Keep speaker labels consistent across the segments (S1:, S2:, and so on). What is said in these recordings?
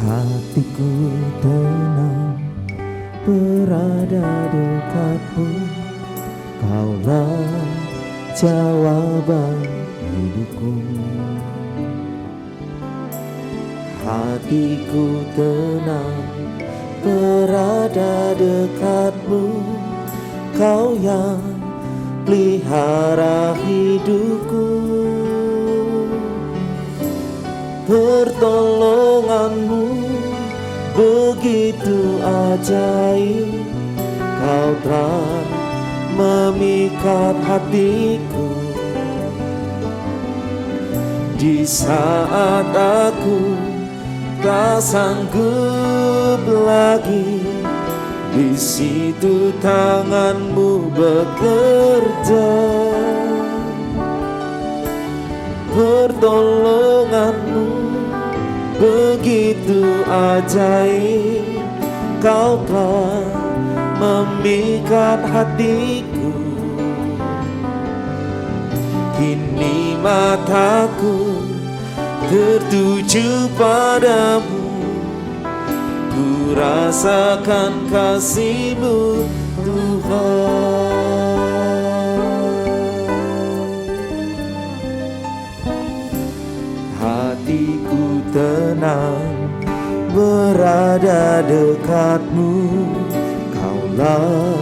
S1: Hatiku tenang berada dekatmu, Kaulah jawaban hidupku. Hatiku tenang berada dekatmu, Kau yang pelihara hidupku. Pertolonganmu begitu ajaib, Kau telah memikat hatiku. Di saat aku tak sanggup lagi, di situ tanganmu bekerja. Pertolonganmu begitu ajaib, Kau telah memikat hatiku. Kini mataku tertuju padamu, ku rasakan kasih-Mu Tuhan. Hatiku tenang berada dekat-Mu, Kaulah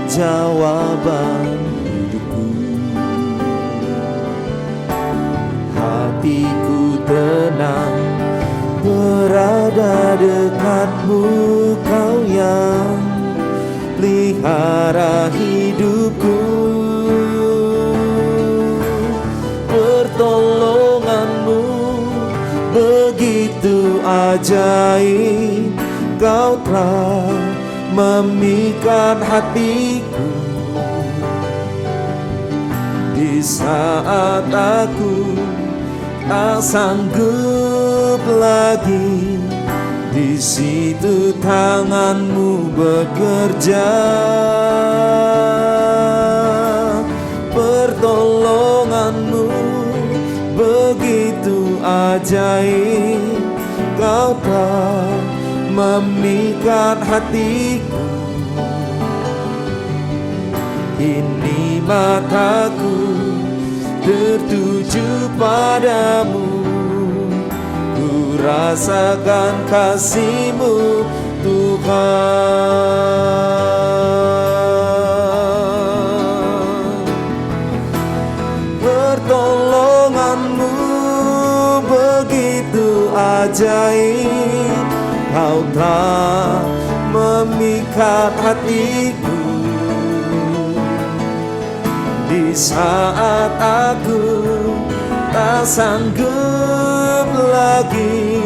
S1: jawaban hidupku. Hatiku tenang berada dekat-Mu, Kau yang pelihara hidupku. Pertolonganmu begitu ajaib, Kau telah memikat hatiku. Di saat aku tak sanggup lagi, di situ tangan-Mu bekerja. Pertolongan-Mu begitu ajaib, Kau telah memikat hatiku. Kini mataku tertuju padamu, ku rasakan kasih-Mu Tuhan. Pertolongan-Mu begitu ajaib, Kau telah memikat hatiku. Di saat aku tak sanggup lagi,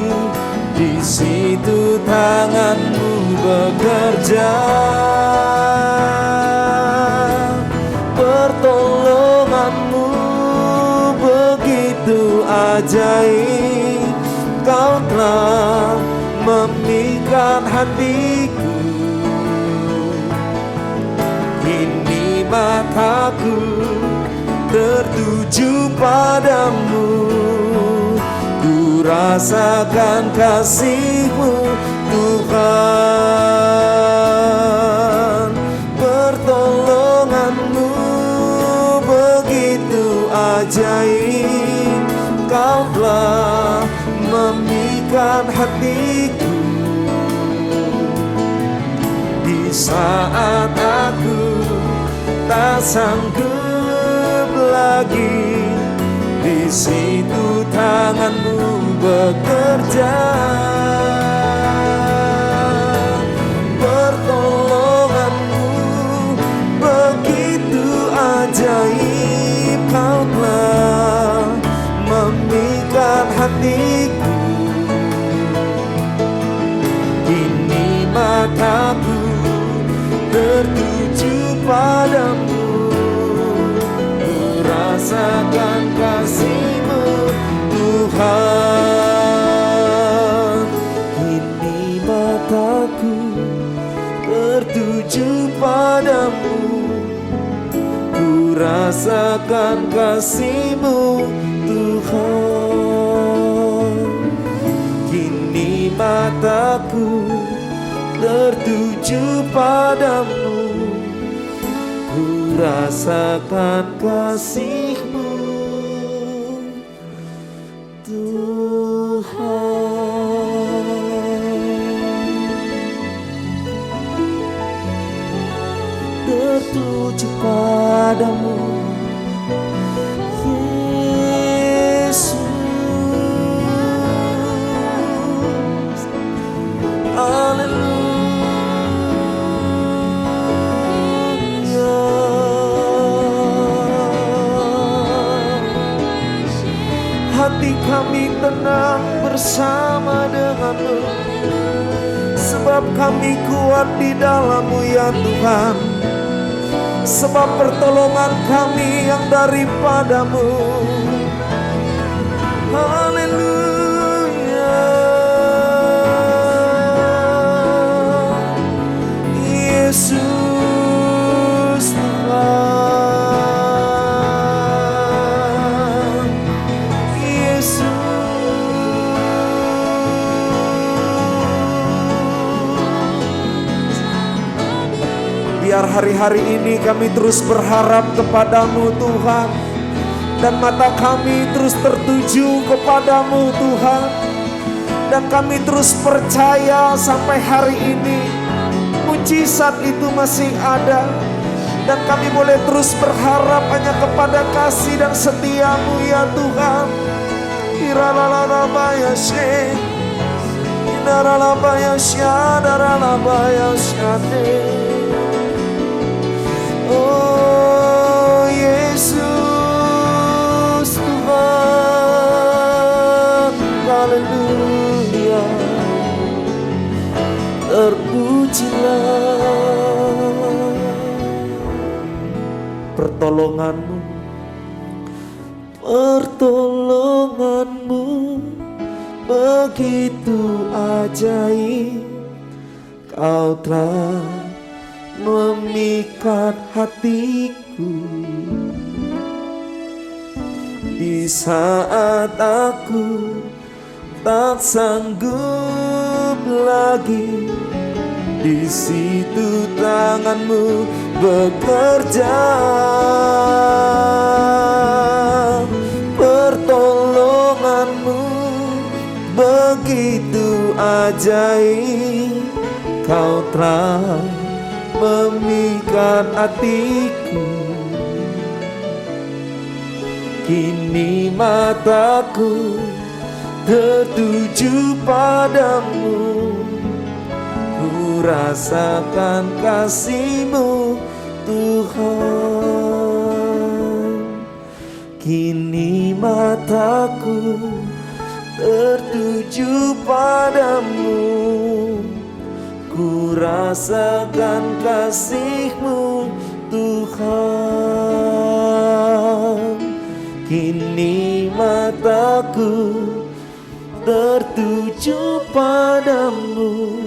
S1: di situ tangan-Mu bekerja. Pertolongan-Mu begitu ajaib, Kau telah memikat hatiku. Kini mataku tertuju padamu, ku rasakan kasih-Mu Tuhan. Pertolongan-Mu begitu ajaib, Kau telah memikat hatiku. Di saat aku tak sanggup lagi, di situ tangan-Mu bekerja. Pertolongan-Mu begitu ajaib, Kau telah memikat hatiku. Kini mataku tertuju padamu, ku rasakan kasih-Mu Tuhan. Kini mataku tertuju padamu, ku rasakan kasih-Mu Tuhan. Kini mataku mataku tertuju padamu, ku rasakan kasih-Mu tertuju padamu, Yesus. Haleluya. Hati kami tenang bersama denganmu, sebab kami kuat di dalam-Mu ya Tuhan. Sebab pertolongan kami yang daripada-Mu. Haleluya. Yesus Tuhan, Yesus. Biar hari-hari ini kami terus berharap kepada-Mu Tuhan, dan mata kami terus tertuju kepada-Mu Tuhan, dan kami terus percaya sampai hari ini mujizat itu masih ada, dan kami boleh terus berharap hanya kepada kasih dan setia-Mu ya Tuhan. Iralalalabaya-she, inaralabayasyadaralabayashade. Oh Yesus Tuhan, haleluya. Terpujilah pertolongan-Mu, pertolongan-Mu begitu ajaib. Kau telah memikat hatiku di saat aku tak sanggup lagi. Di situ tangan-Mu bekerja, pertolongan-Mu begitu ajaib. Kau telah memikat hatiku, kini mataku tertuju padamu, ku rasakan kasih-Mu Tuhan. Kini mataku tertuju padamu, ku rasakan kasih-Mu Tuhan. Kini mataku tertuju padamu,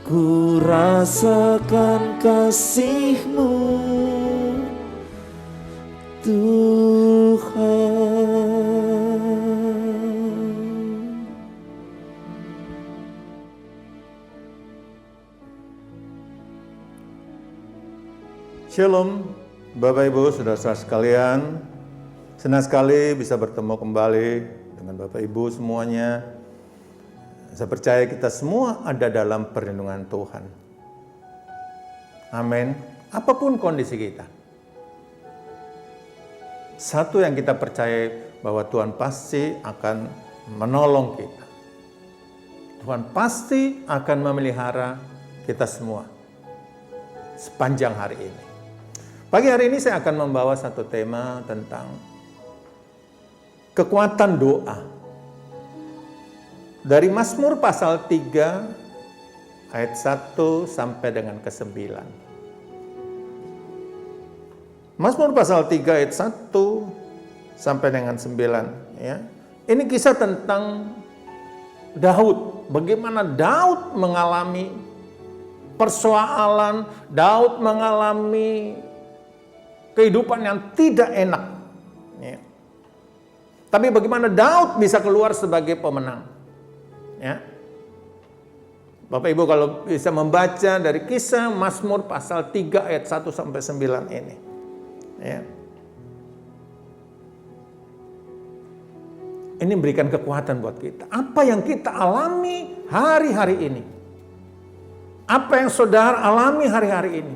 S1: ku rasakan kasih-Mu Tuhan.
S2: Shalom, Bapak Ibu, saudara-saudara sekalian. Senang sekali bisa bertemu kembali dengan Bapak Ibu semuanya. Saya percaya kita semua ada dalam perlindungan Tuhan. Amin. Apapun kondisi kita. Satu yang kita percaya bahwa Tuhan pasti akan menolong kita. Tuhan pasti akan memelihara kita semua sepanjang hari ini. Pagi hari ini saya akan membawa satu tema tentang kekuatan doa. Dari Mazmur pasal 3 ayat 1 sampai dengan ke-9. Mazmur pasal 3 ayat 1 sampai dengan 9, ya. Ini kisah tentang Daud. Bagaimana Daud mengalami persoalan, Daud mengalami kehidupan yang tidak enak, ya. Tapi bagaimana Daud bisa keluar sebagai pemenang, ya. Bapak Ibu kalau bisa membaca dari Kisah Mazmur pasal 3 ayat 1 sampai 9 ini. Ya. Ini memberikan kekuatan buat kita. Apa yang kita alami hari-hari ini. Apa yang saudara alami hari-hari ini.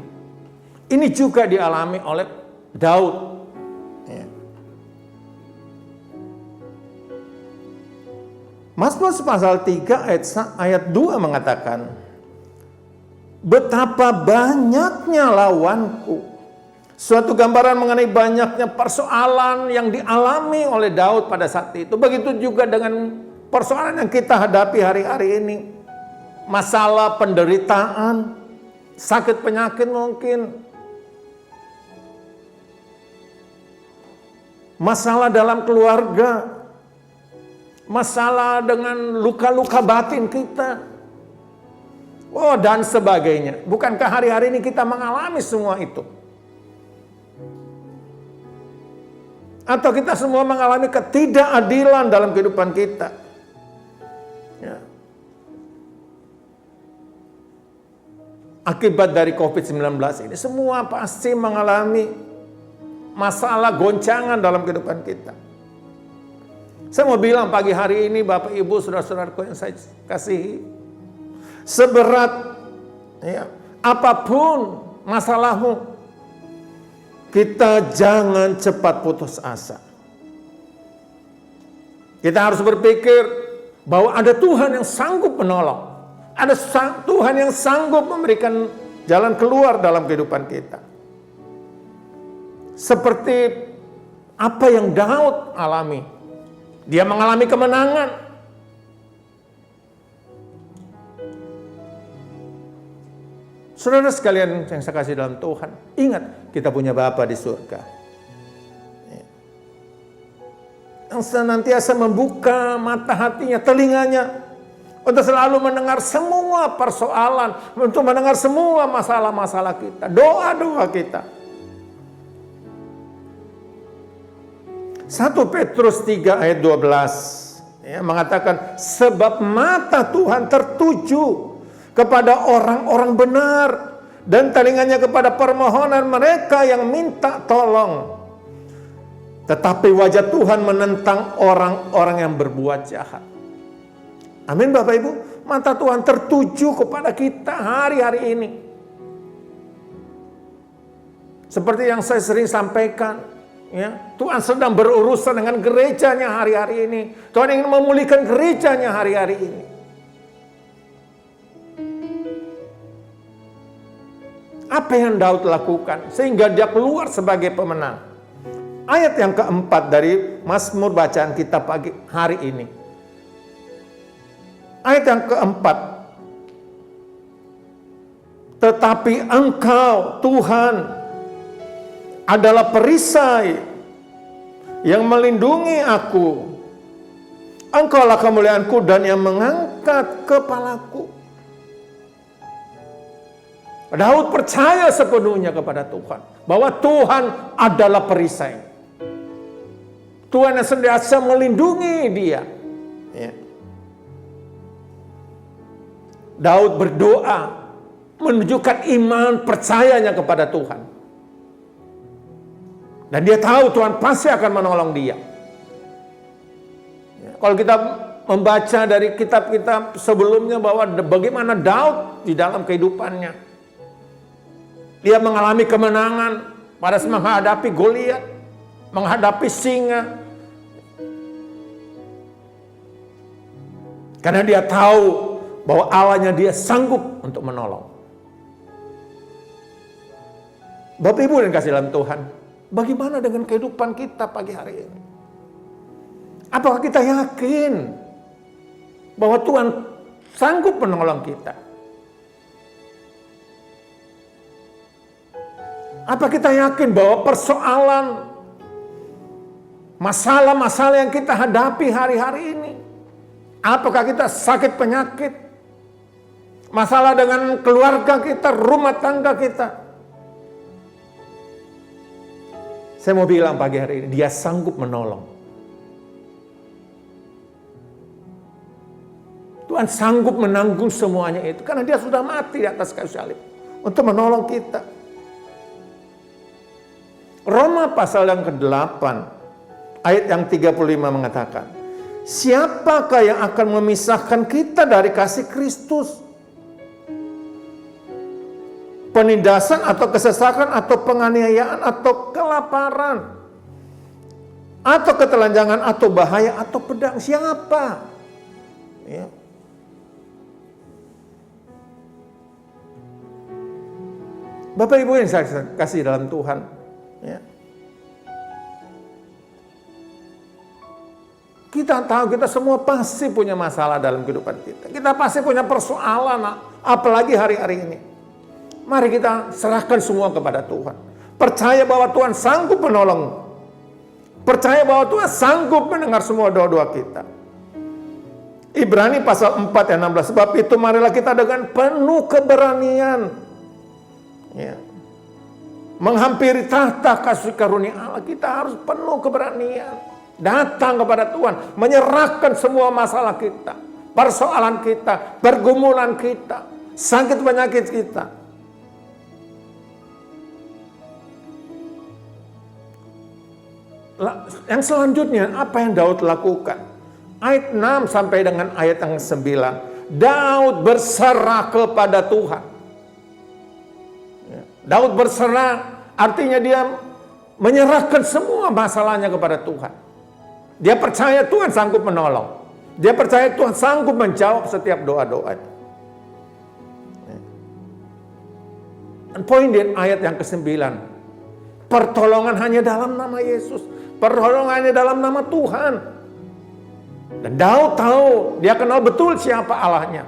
S2: Ini juga dialami oleh Daud. Ya. Mazmur pasal 3 ayat 2 mengatakan, betapa banyaknya lawanku. Suatu gambaran mengenai banyaknya persoalan yang dialami oleh Daud pada saat itu. Begitu juga dengan persoalan yang kita hadapi hari-hari ini. Masalah penderitaan, sakit penyakit mungkin. Masalah dalam keluarga. Masalah dengan luka-luka batin kita. Oh, dan sebagainya. Bukankah hari-hari ini kita mengalami semua itu? Atau kita semua mengalami ketidakadilan dalam kehidupan kita. Ya. Akibat dari COVID-19 ini, semua pasti mengalami masalah goncangan dalam kehidupan kita. Saya mau bilang pagi hari ini, Bapak Ibu, saudara-saudaraku yang saya kasihi, seberat ya, apapun masalahmu, kita jangan cepat putus asa. Kita harus berpikir bahwa ada Tuhan yang sanggup menolong. Ada Tuhan yang sanggup memberikan jalan keluar dalam kehidupan kita. Seperti apa yang Daud alami. Dia mengalami kemenangan. Saudara sekalian yang saya kasih dalam Tuhan, ingat kita punya Bapa di surga. Yang senantiasa membuka mata hatinya, telinganya, untuk selalu mendengar semua persoalan, untuk mendengar semua masalah-masalah kita, doa-doa kita. 1 Petrus 3 ayat 12 ya, mengatakan, sebab mata Tuhan tertuju kepada orang-orang benar dan telinganya kepada permohonan mereka yang minta tolong. Tetapi wajah Tuhan menentang orang-orang yang berbuat jahat. Amin Bapak Ibu. Mata Tuhan tertuju kepada kita hari-hari ini. Seperti yang saya sering sampaikan, ya, Tuhan sedang berurusan dengan gerejanya hari-hari ini. Tuhan ingin memulihkan gerejanya hari-hari ini. Apa yang Daud lakukan sehingga dia keluar sebagai pemenang? Ayat yang keempat dari Mazmur bacaan kita pagi hari ini. Ayat yang keempat. Tetapi Engkau Tuhan adalah perisai yang melindungi aku. Engkaulah kemuliaanku dan yang mengangkat kepalaku. Daud percaya sepenuhnya kepada Tuhan. Bahwa Tuhan adalah perisai. Tuhan yang senantiasa melindungi dia. Ya. Daud berdoa. Menunjukkan iman percayanya kepada Tuhan. Dan dia tahu Tuhan pasti akan menolong dia. Ya. Kalau kita membaca dari kitab-kitab sebelumnya bahwa bagaimana Daud di dalam kehidupannya. Dia mengalami kemenangan pada saat menghadapi Goliat, menghadapi singa. Karena dia tahu bahwa Allahnya dia sanggup untuk menolong. Bapak Ibu yang kasih dalam Tuhan, bagaimana dengan kehidupan kita pagi hari ini? Apakah kita yakin bahwa Tuhan sanggup menolong kita? Apa kita yakin bahwa persoalan, masalah-masalah yang kita hadapi hari-hari ini, apakah kita sakit penyakit, masalah dengan keluarga kita, rumah tangga kita, saya mau bilang pagi hari ini, dia sanggup menolong. Tuhan sanggup menanggung semuanya itu. Karena dia sudah mati di atas kayu salib. Untuk menolong kita. Roma pasal yang ke-8. Ayat yang 35 mengatakan. Siapakah yang akan memisahkan kita dari kasih Kristus? Penindasan atau kesesakan atau penganiayaan atau kelaparan. Atau ketelanjangan atau bahaya atau pedang. Siapa? Ya. Bapak Ibu yang saya kasih dalam Tuhan, ya. Kita tahu kita semua pasti punya masalah dalam kehidupan kita. Kita pasti punya persoalan, apalagi hari-hari ini. Mari kita serahkan semua kepada Tuhan. Percaya bahwa Tuhan sanggup menolong. Percaya bahwa Tuhan sanggup mendengar semua doa-doa kita. Ibrani pasal 4 ayat 16. Sebab itu marilah kita dengan penuh keberanian. Ya. Menghampiri tahta kasih karunia Allah, kita harus penuh keberanian datang kepada Tuhan, menyerahkan semua masalah kita, persoalan kita, pergumulan kita, sakit penyakit kita. Yang selanjutnya apa yang Daud lakukan? Ayat 6 sampai dengan ayat yang 9. Daud berserah kepada Tuhan. Daud berserah, artinya dia menyerahkan semua masalahnya kepada Tuhan. Dia percaya Tuhan sanggup menolong. Dia percaya Tuhan sanggup menjawab setiap doa-doanya. Dan poin di ayat yang ke-9. Pertolongan hanya dalam nama Yesus. Pertolongan hanya dalam nama Tuhan. Dan Daud tahu, dia kenal betul siapa Allahnya.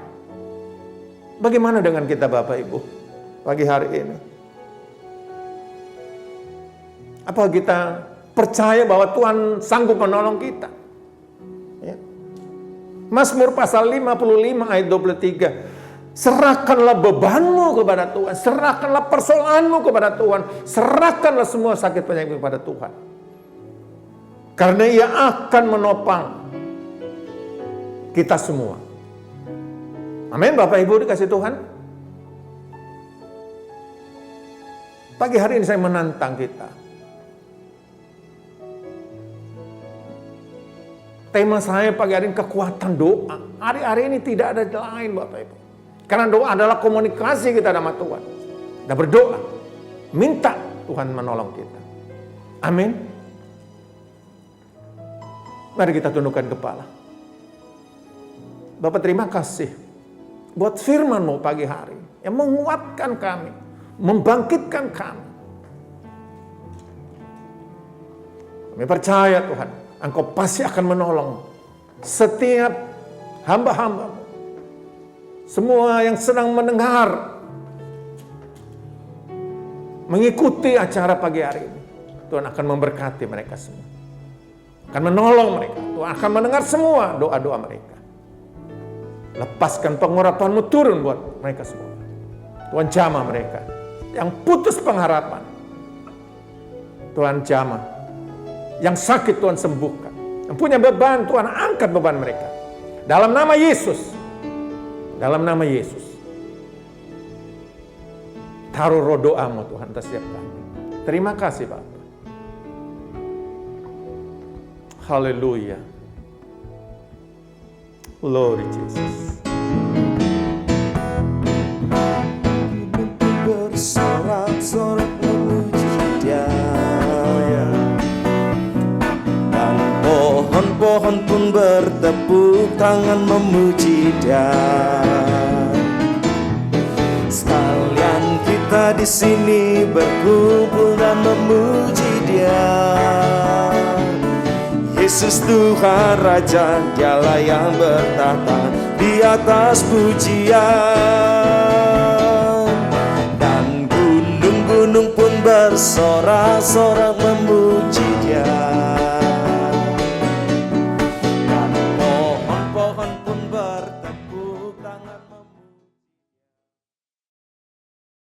S2: Bagaimana dengan kita Bapak Ibu pagi hari ini? Apa kita percaya bahwa Tuhan sanggup menolong kita? Ya. Mazmur pasal 55 ayat 23. Serahkanlah bebanmu kepada Tuhan. Serahkanlah persoalanmu kepada Tuhan. Serahkanlah semua sakit penyakit kepada Tuhan. Karena Ia akan menopang kita semua. Amin Bapak Ibu dikasih Tuhan. Pagi hari ini saya menantang kita. Tema saya pagi hari ini kekuatan doa. Hari-hari ini tidak ada lain Bapak Ibu. Karena doa adalah komunikasi kita sama Tuhan. Kita berdoa. Minta Tuhan menolong kita. Amin. Mari kita tundukkan kepala. Bapak terima kasih. Buat firman-Mu pagi hari. Yang menguatkan kami. Membangkitkan kami. Kami percaya Tuhan. Engkau pasti akan menolong setiap hamba-hamba-Mu. Semua yang sedang mendengar, mengikuti acara pagi hari ini. Tuhan akan memberkati mereka semua. Akan menolong mereka. Tuhan akan mendengar semua doa-doa mereka. Lepaskan pengurapan-Mu turun buat mereka semua. Tuhan jamah mereka. Yang putus pengharapan. Tuhan jamah. Yang sakit Tuhan sembuhkan. Yang punya beban Tuhan angkat beban mereka. Dalam nama Yesus. Dalam nama Yesus. Taruh roh doa-Mu Tuhan atas setiap kami. Terima kasih Bapak. Haleluya. Glory Jesus.
S1: Bersorak-sorak memuji Dia. Pohon-pohon pun bertepuk tangan memuji Dia. Sekalian kita di sini berkumpul dan memuji Dia. Yesus Tuhan Raja, Dialah yang bertahta di atas pujian. Dan gunung-gunung pun bersorak-sorak memuji